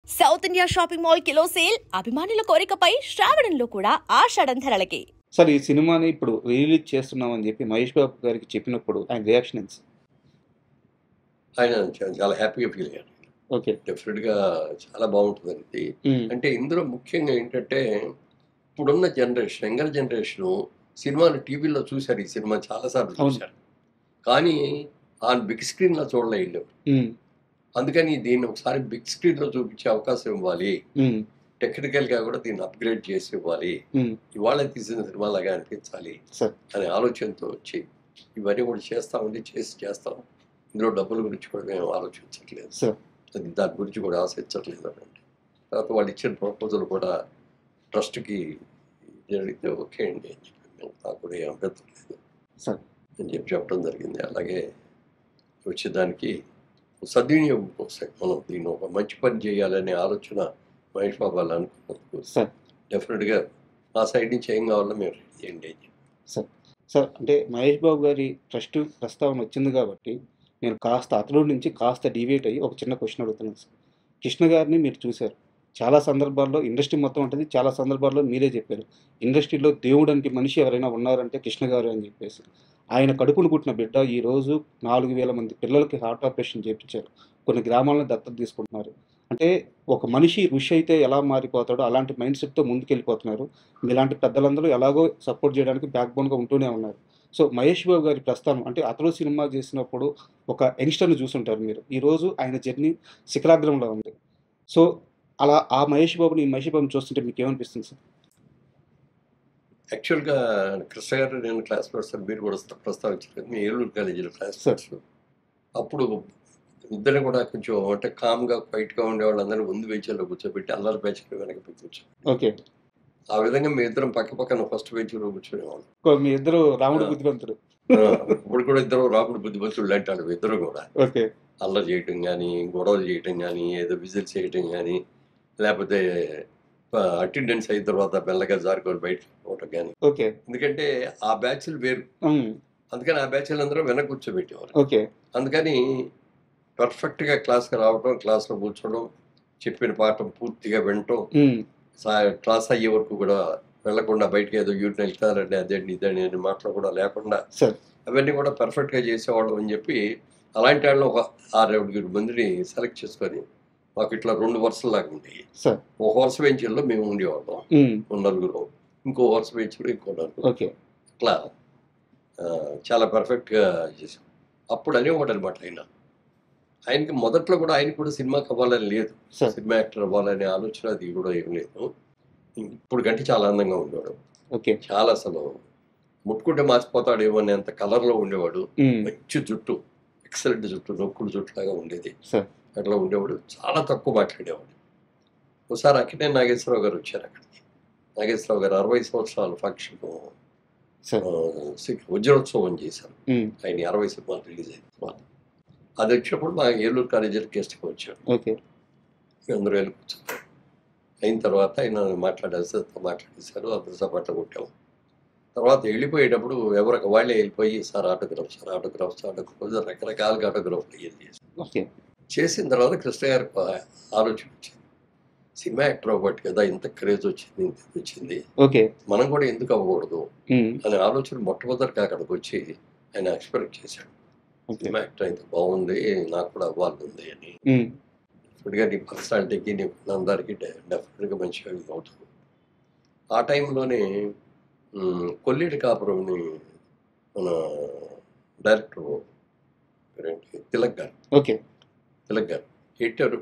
South India shopping mall kilo sale అభిమానుల కోరికపై శ్రావణంలో కూడా ఆషాఢం ధరలకి. Sir ఈ సినిమాని ఇప్పుడు రిలీజ్ చేస్తున్నామని చెప్పి మహేష్ బాబు గారికి చెప్పినప్పుడు ఆయన రియాక్షన్ ఏంటి సార్? ఆయన చాలా హ్యాపీగా ఫీల్ అయ్యారు. ఓకే. డెఫినెట్‌గా చాలా బాగుంటుందండి. అంటే ఇందులో ముఖ్యంగా ఏంటంటే, ఇప్పుడున్న జనరేషన్, యంగర్ జనరేషను సినిమాలు టీవీలో చూశారు. ఈ సినిమా చాలా సార్లు అవును. చూశారు. కానీ ఆ బిగ్ స్క్రీన్‌లో చూడలే ఈళ్ళు. అందుకని దీన్ని ఒకసారి బిగ్ స్క్రీన్‌లో చూపించే అవకాశం ఇవ్వాలి. టెక్నికల్‌గా కూడా దీన్ని అప్‌గ్రేడ్ చేసి ఇవ్వాలి. ఇవాళ తీసిన సినిమాలాగా అనిపించాలి సార్. అనే ఆలోచనతో వచ్చి ఇవన్నీ కూడా చేస్తామండి. చేస్తాం. ఇందులో డబ్బుల గురించి కూడా మేము ఆలోచించట్లేదు. సార్. దాని గురించి కూడా ఆశించట్లేదు అనండి. తర్వాత వాళ్ళు ఇచ్చిన ప్రపోజల్ కూడా ట్రస్ట్‌కి అడిగితే ఓకే అండి అని చెప్పి నాకు కూడా ఏం అభ్యంతరం లేదు సార్. అని చెప్పి చెప్పడం జరిగింది. అలాగే వచ్చేదానికి సద్వినియోగం కోసం మనం దీన్ని ఒక మంచి పని చేయాలనే ఆలోచన మహేష్ బాబు వాళ్ళు అనుకున్నందుకు సార్. డెఫినెట్‌గా మా సైడ్ నుంచి ఏం కావాలో మేము రెడీ చేయండి అని చెప్పి. సార్ అంటే మహేష్ బాబు గారి ట్రస్ట్ ప్రస్తావన వచ్చింది కాబట్టి నేను కాస్త అతడు నుంచి కాస్త డీవియేట్ అయ్యి ఒక చిన్న క్వశ్చన్ అడుగుతున్నాను సార్. కృష్ణ గారిని మీరు చూశారు. చాలా సందర్భాల్లో ఇండస్ట్రీ మొత్తం ఉంటుంది. చాలా సందర్భాల్లో మీరే చెప్పారు. ఇండస్ట్రీలో దేవుడు అంటే మనిషి ఎవరైనా ఉన్నారంటే కృష్ణ గారు అని చెప్పేసి. ఆయన కడుపును పుట్టిన బిడ్డ ఈరోజు 4,000 మంది పిల్లలకి హార్ట్ ఆపరేషన్ చేయించారు. కొన్ని గ్రామాలను దత్తత తీసుకుంటున్నారు. అంటే ఒక మనిషి ఋషి అయితే ఎలా మారిపోతాడో అలాంటి మైండ్ సెట్‌తో ముందుకెళ్ళిపోతున్నారు. మీలాంటి పెద్దలందరూ ఎలాగో సపోర్ట్ చేయడానికి బ్యాక్ బోన్‌గా ఉంటూనే ఉన్నారు. సో మహేష్ బాబు గారి ప్రస్థానం అంటే అతడు సినిమా చేసినప్పుడు ఒక యంగ్‌స్టర్‌ని చూసుంటారు మీరు. ఈరోజు ఆయన జర్నీ శిఖరాగ్రంలో ఉంది. సో అలా ఆ మహేష్ బాబుని చూస్తుంటే మీకేమనిపిస్తుంది సార్? యాక్చువల్‌గా కృష్ణ గారు నేను క్లాస్‌మేట్స్ అని మీరు కూడా ప్రస్తావించారు. మీ ఏలూరు కాలేజీలో క్లాస్‌మేట్స్. అప్పుడు ఇద్దరిని కూడా కొంచెం అంటే కామ్‌గా, క్వైట్‌గా ఉండేవాళ్ళందరినీ ముందు బెంచ్‌లో కూర్చోబెట్టి అల్లరి బ్యాచ్‌లో వెనక కూర్చో. ఓకే. ఆ విధంగా మీ ఇద్దరం పక్కన ఫస్ట్ బెంచ్‌లో కూర్చునేవాళ్ళం. మీ ఇద్దరు రాముడు ఆ. బుద్ధిమంతుడు. ఇప్పుడు కూడా ఇద్దరు రాముడు బుద్ధిమంతుడు అంటాడు ఇద్దరు కూడా. ఓకే. అల్లరి చేయటం కానీ, గొడవలు చేయటం కానీ, ఏదో విజిల్స్ చేయటం కానీ, లేకపోతే అటెండెన్స్ అయిన తర్వాత మెల్లగా జారుకొని బయటకు పోవటం కానీ. ఓకే. ఎందుకంటే ఆ బ్యాచ్లు వేరు. అందుకని ఆ బ్యాచ్లు అందరూ వెనక కూర్చోబెట్టేవారు. ఓకే. అందుకని పర్ఫెక్ట్‌గా క్లాస్‌కి రావటం, క్లాస్‌లో కూర్చోవడం, చెప్పిన పాఠం పూర్తిగా వినటం, క్లాస్ అయ్యే వరకు కూడా వెళ్ళకుండా బయటకి ఏదో యూరిన్ వెళ్తారండి అదేంటి ఇదండి అని మాటలు కూడా లేకుండా సార్. అవన్నీ కూడా పర్ఫెక్ట్‌గా చేసేవాళ్ళం అని చెప్పి అలాంటి వాళ్ళు ఒక 6-7 మందిని సెలెక్ట్ చేసుకొని మాకు ఇట్లా 2 వరుసల్లాగా ఉండేవి. సార్. ఒక వరుస బెంచ్‌లో మేము ఉండేవాళ్ళం. నలుగురు. ఇంకో వరుస బెంచ్‌లో ఇంకో నలుగురు. ఓకే. అట్లా చాలా పర్ఫెక్ట్‌గా చేసాం. అప్పుడు అనేవాడు అనమాట ఆయనకి మొదట్లో కూడా ఆయనకి కూడా సినిమాకి అవ్వాలని లేదు. సార్. సినిమా యాక్టర్ అవ్వాలనే ఆలోచన అది కూడా ఏం లేదు. ఇప్పుడు కంటే చాలా అందంగా ఉండేవాడు. ఓకే. చాలా అసలు ముట్టుకుంటే మార్చిపోతాడేమో అనేంత కలర్‌లో ఉండేవాడు. మంచి జుట్టు, ఎక్సలెంట్ జుట్టు, నొక్కుడు జుట్టులాగా ఉండేది. సార్. అట్లా ఉండేవాడు. చాలా తక్కువ మాట్లాడేవాడు. ఒకసారి అక్కినేని నాగేశ్వరరావు గారు వచ్చారు అక్కడికి. నాగేశ్వరరావు గారు 60 సంవత్సరాల ఫంక్షను సార్. వజ్రోత్సవం చేశారు. ఆయన 60 సినిమాలు రిలీజ్ అయిన తర్వాత. అది వచ్చినప్పుడు మా ఏలూరు కాలేజీలో గెస్ట్‌గా వచ్చాడు. ఓకే. అందరూ వెళ్ళి కూర్చున్నారు. అయిన తర్వాత ఆయన మాట్లాడేశారు. అందరూ చప్పట్లు కొట్టాము. తర్వాత వెళ్ళిపోయేటప్పుడు ఎవరికి వాళ్ళే వెళ్ళిపోయి సార్ ఆటోగ్రాఫ్ రకరకాలుగా ఆటోగ్రాఫ్లు చేశారు. ఓకే. చేసిన తర్వాత కృష్ణ గారికి ఆలోచన వచ్చింది. సినిమా యాక్టర్ అవ్వబట్టి కదా ఇంత క్రేజ్ వచ్చింది. ఓకే. మనం కూడా ఎందుకు అవ్వకూడదు అనే ఆలోచన మొట్టమొదటిగా అక్కడికి వచ్చి ఆయన ఎక్స్పెక్ట్ చేశాడు. సినిమా యాక్టర్ అయితే బాగుంది, నాకు కూడా అవ్వాలని అని. ఇప్పటిగా నీ పర్సనాలిటీకి నీ అందరికీ డెఫినెట్గా మంచిగా ఇది అవుతుంది. ఆ టైంలోనే కొల్లేటి కాపురంని మన డైరెక్టర్ తిలక్ గారు. ఓకే. తిలక్ గారు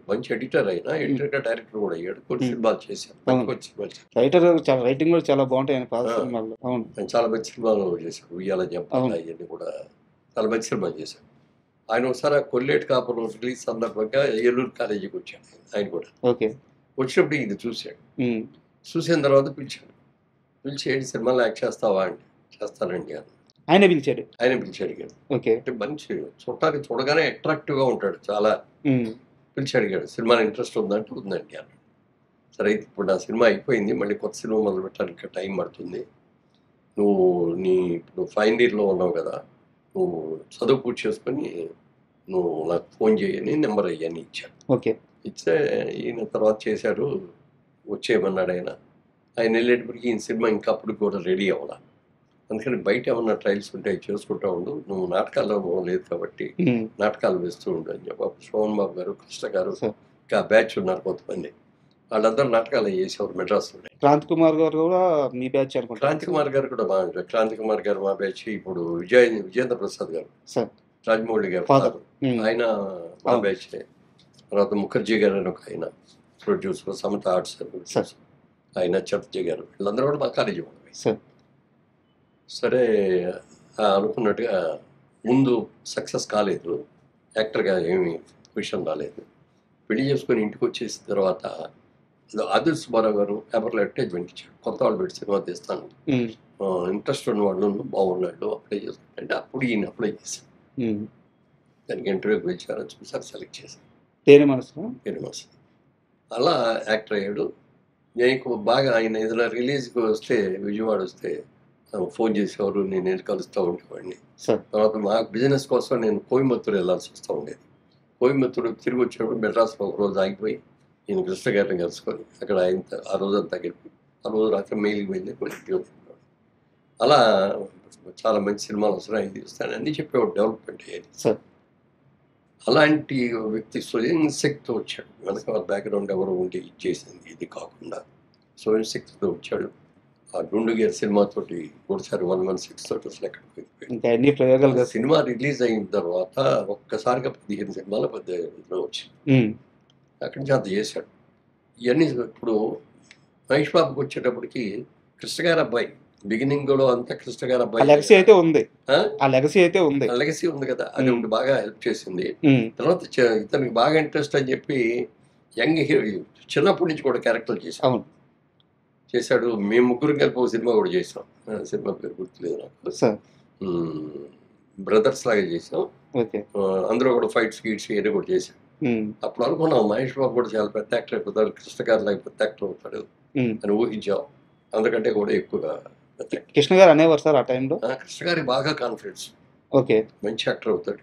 మంచి ఎడిటర్ అయినా ఎడిటర్గా డైరెక్టర్ కూడా అయ్యాడు. కొన్ని సినిమాలు చేశాడు. మంచి సినిమాలు రైటింగ్ కూడా చాలా బాగుంటాయి ఆయన పాత సినిమాల్లో. అవును. ఆయన చాలా మంచి సినిమాలు చేశాడు. ఉయ్యాల జంపాల అవన్నీ కూడా చాలా మంచి సినిమాలు చేశాడు. ఆయన ఒకసారి కొల్లేటి కాపురం రిలీజ్ సందర్భంగా ఏలూరు కాలేజీకి వచ్చాడు ఆయన కూడా. ఓకే. వచ్చినప్పుడు ఇది చూశాడు. చూసిన తర్వాత పిలిచి ఏంటి సినిమాలో యాక్ట్ చేస్తావా అండి? చేస్తానండి అని ఆయన పిలిచాడు. అడిగాడు. ఓకే. అంటే మంచి చూడటానికి చూడగానే అట్రాక్టివ్గా ఉంటాడు చాలా. పిలిచి అడిగాడు సినిమాలో ఇంట్రెస్ట్ ఉందంటే ఉందండి అన్నాడు. సరే అయితే ఇప్పుడు నా సినిమా అయిపోయింది, మళ్ళీ కొత్త సినిమా మొదలు పెట్టడానికి టైం పడుతుంది. నువ్వు ఇప్పుడు ఫైనల్ ఇయర్లో ఉన్నావు కదా, నువ్వు చదువు పూర్తి చేసుకొని నువ్వు నాకు ఫోన్ చేయని నెంబర్ అయ్యని ఇచ్చాను. ఓకే. ఇస్తే ఈయన తర్వాత చేశారు, వచ్చేయమన్నాడు ఆయన. ఆయన వెళ్ళేటప్పటికి ఈయన సినిమా ఇంకా అప్పుడు కూడా రెడీ అవ్వాల. అందుకని బయట ఏమన్నా ట్రయల్స్ ఉంటాయి చేసుకుంటా ఉండు, నువ్వు నాటకాల్లో లేదు కాబట్టి నాటకాలు వేస్తూ ఉండు అని చెప్పి సోమన్ బాబు గారు, కృష్ణ గారు, ఇంకా బ్యాచ్ ఉన్నారు కొంతమంది, వాళ్ళందరూ నాటకాలు చేసేవారు మెడ్రాస్లో. క్రాంతి కుమార్ గారు కూడా మీ బ్యాచ్ అనుకుంటా. క్రాంతి కుమార్ గారు కూడా బాగా, క్రాంతి కుమార్ గారు మా బ్యాచ్. ఇప్పుడు విజయేంద్ర ప్రసాద్ గారు, రాజమౌళి గారు ఫాదర్, ఆయన మా బ్యాచ్. తర్వాత ముఖర్జీ గారు అని ఒక ఆయన ప్రొడ్యూసర్, సమత ఆర్ట్స్ ఆయన, చటర్జీ గారు, వీళ్ళందరూ కూడా మా కాలేజీ వాళ్ళు. సరే అనుకున్నట్టుగా ముందు సక్సెస్ కాలేదు, యాక్టర్గా ఏమి విషయం రాలేదు. పెళ్లి చేసుకొని ఇంటికి వచ్చేసిన తర్వాత ఆదిల్ సుబ్బారావు గారు పేపర్లో అడ్వర్టైజ్మెంట్ ఇచ్చాడు, కొత్త వాళ్ళు పెట్టి సినిమా తీస్తాను, ఇంట్రెస్ట్ ఉన్న వాళ్ళు బాగున్నాడు అప్లై చేసుకుంటే, అప్పుడు ఈయన అప్లై చేశాను. దానికి ఇంటర్వ్యూకి వచ్చారు, చూసారు, సెలెక్ట్ చేశాను. తేనె మనసు. అలా యాక్టర్ అయ్యాడు. నేను బాగా ఆయన ఏదైనా రిలీజ్కి వస్తే, విజయవాడ వస్తే ఫోన్ చేసేవారు, నేను వెళ్ళి కలుస్తూ ఉండేవాడిని. తర్వాత మా బిజినెస్ కోసం నేను కోయంబత్తూరు వెళ్ళాల్సి వస్తూ ఉండేది. కోయంబత్తూరు తిరిగి వచ్చినప్పుడు మెడ్రాస్లో ఒక రోజు ఆగిపోయి నేను కృష్ణ గారిని కలుసుకొని అక్కడ ఆయన ఆ రోజంతా గడిపి, ఆ రోజు రాత్రి మెయిల్కి వెళ్ళి కొన్ని అలా చాలా మంచి సినిమాలు వస్తున్నాయి, తీస్తాను అన్నీ చెప్పేవాడు, డెవలప్మెంట్ అయ్యేది. అలాంటి వ్యక్తి స్వయం శక్తితో వచ్చాడు. వెనక బ్యాక్గ్రౌండ్ ఎవరు ఉండి చేసింది ఇది కాకుండా స్వయం శక్తితో వచ్చాడు. ఆ గుండుగేర్ సినిమాతోటి ఒకసారి 116 తోటి అసలు ఎక్కడికి సినిమా రిలీజ్ అయిన తర్వాత ఒక్కసారిగా 15 సినిమాలు 18 వచ్చింది. అక్కడి నుంచి అంత చేశాడు. ఇవన్నీ ఇప్పుడు మహేష్ బాబుకి వచ్చేటప్పటికి కృష్ణ గారి అబ్బాయి, బిగినింగ్ లో అంతా కృష్ణ గారి అబ్బాయి లెగసీ అయితే ఉంది, లెగసీ ఉంది కదా, అది ఒకటి బాగా హెల్ప్ చేసింది. తర్వాత ఇతనికి బాగా ఇంట్రెస్ట్ అని చెప్పి యంగ్ హీరో చిన్నప్పటి నుంచి కూడా క్యారెక్టర్ చేశాడు. మేము ముగ్గురు కలిపి ఒక సినిమా కూడా చేసాం, సినిమా పేరు గుర్తులేదు నాకు, బ్రదర్స్ లాగా చేసాం. అందులో కూడా ఫైట్స్ గీట్స్ ఇవన్నీ కూడా చేశాం. అప్పుడు అనుకున్నాం మహేష్ బాబు కూడా చాలా పెద్ద యాక్టర్ అయిపోతాడు, కృష్ణ గారు లాగా పెద్ద యాక్టర్ అవుతాడు అని ఊహించాం. అందుకంటే కూడా ఎక్కువగా కృష్ణ గారు అనేవారు సార్ ఆ టైంలో. కృష్ణ గారికి బాగా కాన్ఫిడెన్స్, మంచి యాక్టర్ అవుతాడు.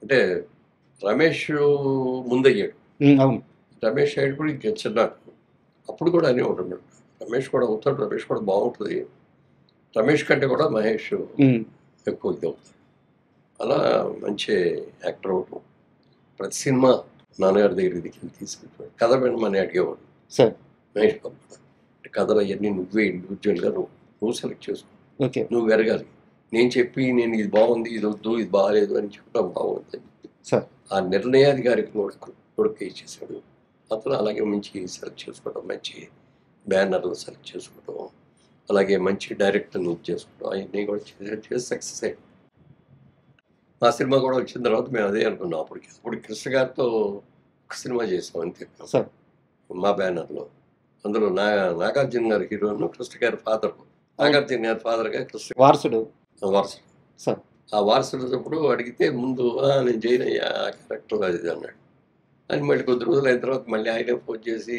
అంటే రమేష్ ముందయ్యాడు, రమేష్ అయ్యాడు కూడా ఇంకా చిన్నాడు. అప్పుడు కూడా అనే ఉంటున్నాడు, రమేష్ కూడా అవుతాడు, రమేష్ కూడా బాగుంటుంది, రమేష్ కంటే కూడా మహేష్ ఎక్కువ ఇది అవుతాడు. అలా మంచి యాక్టర్ అవటం. ప్రతి సినిమా నాన్నగారి దగ్గరికి తీసుకెళ్ళిపోయాడు. కథ వినమని అడిగేవాడు మహేష్ బాబు కూడా. కథలు అవన్నీ నువ్వే ఇండివిజువల్గా నువ్వు సెలెక్ట్ చేసుకో, నువ్వు ఎరగాలి. నేను చెప్పి నేను ఇది బాగుంది, ఇది వద్దు, ఇది బాగాలేదు అని చెప్పడం బాగుంది. ఆ నిర్ణయాధికారికి కొడుకు ఇచ్చేసాడు. అతను అలాగే మంచి సెలెక్ట్ చేసుకోవడం, మంచి బ్యానర్లు సెలెక్ట్ చేసుకోవడం, అలాగే మంచి డైరెక్టర్ని చేసుకోవడం, అవన్నీ కూడా చేసి సక్సెస్ అయ్యాడు. మా సినిమా కూడా వచ్చిన తర్వాత మేము అదే అనుకున్నాం. అప్పుడు కృష్ణ గారితో ఒక సినిమా చేసాం అంతే మా బ్యానర్లో. అందులో నాగార్జున గారి హీరోను, కృష్ణ గారి ఫాదర్, నాగార్జున గారి ఫాదర్గా కృష్ణ వారసుడు. ఆ వారసుడు అడిగితే ముందు నేను చేయనయ్యా ఆ క్యారెక్టర్ అది అన్నాడు. అని మళ్ళీ కొద్ది రోజులు అయిన తర్వాత మళ్ళీ ఆయనే ఫోన్ చేసి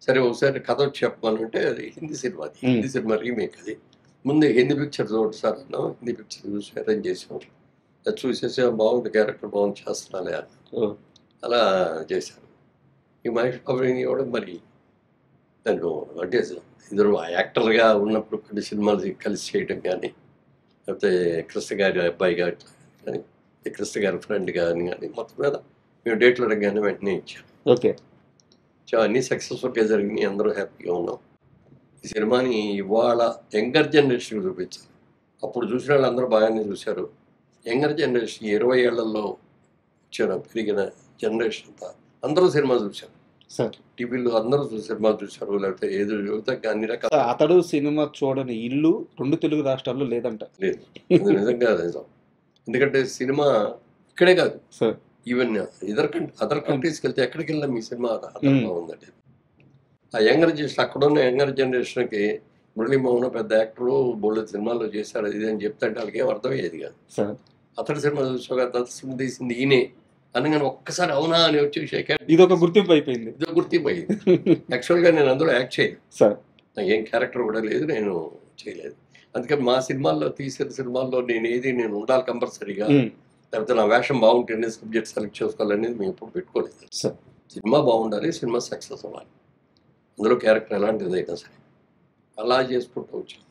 సరే ఒకసారి కథ వచ్చి చెప్పమనంటే, అది హిందీ సినిమా, అది హిందీ సినిమా రీమేక్. అది ముందు హిందీ పిక్చర్ చూడండి సార్ అన్నాం. హిందీ పిక్చర్ చూసి అరేంజ్ చేసాం. అది చూసేసి బాగుంది, క్యారెక్టర్ బాగుంది, చేస్తున్నాలే అని అలా చేశాను. ఈ మహేష్ బాబుని కూడా మరి దాంట్లో అంటే ఇద్దరు యాక్టర్గా ఉన్నప్పుడు కొన్ని సినిమాలు కలిసి చేయడం కానీ, లేకపోతే కృష్ణ గారి అబ్బాయి కానీ, కృష్ణ గారి ఫ్రెండ్ కానీ మొత్తం మీద మేము డేట్లు అడగగానే వెంటనే ఇచ్చాం. అన్నీ సక్సెస్ఫుల్గా జరిగినాయి, అందరూ హ్యాపీగా ఉన్నాం. ఈ సినిమాని ఇవాళ యంగర్ జనరేషన్ చూపించాలి. అప్పుడు చూసిన వాళ్ళు అందరూ బాగానే చూశారు. యంగర్ జనరేషన్ 20 ఏళ్లలో వచ్చిన పెరిగిన జనరేషన్ అంతా అందరూ సినిమా చూశారు. టీవీలో అందరూ సినిమా చూశారు, లేకపోతే ఏదో అన్ని రకాల. అతడు సినిమా చూడని ఇల్లు 2 తెలుగు రాష్ట్రాల్లో లేదంట. లేదు, నిజంగా నిజం. ఎందుకంటే సినిమా ఇక్కడే కాదు, ఈవెన్ అదర్ కంట్రీస్కి వెళ్తే ఎక్కడికి వెళ్ళినా మీ సినిమా అదనంగా ఉందండి. ఆ యంగర్ జనరేషన్, అక్కడున్న యంగర్ జనరేషన్కి మురళీమోహన్ పెద్ద యాక్టరు, బోల్డ్ సినిమాల్లో చేశారు అది అని చెప్తాంటే వాళ్ళకి ఏం అర్థమయ్యేది కాదు. అతడి సినిమా చూసాక సినిమా తీసింది ఈయనే అనగానే ఒక్కసారి అవునా అని వచ్చి ఇదొక గుర్తింపు అయిపోయింది. ఇదొక గుర్తింపు అయింది. యాక్చువల్గా నేను అందులో యాక్ట్ చేయలేదు, నాకు ఏం క్యారెక్టర్ కూడా లేదు, నేను చేయలేదు. అందుకని మా సినిమాల్లో తీసిన సినిమాల్లో నేను ఉండాలి కంపల్సరీగా లేకపోతే నా వేషం బాగుంటేనే సబ్జెక్ట్ సెలెక్ట్ చేసుకోవాలనేది మేము ఎప్పుడు పెట్టుకోలేదు. సార్ సినిమా బాగుండాలి, సినిమా సక్సెస్ అవ్వాలి, అందులో క్యారెక్టర్ ఎలాంటిదైనా సరే అలా చేసుకుంటూ వచ్చాం.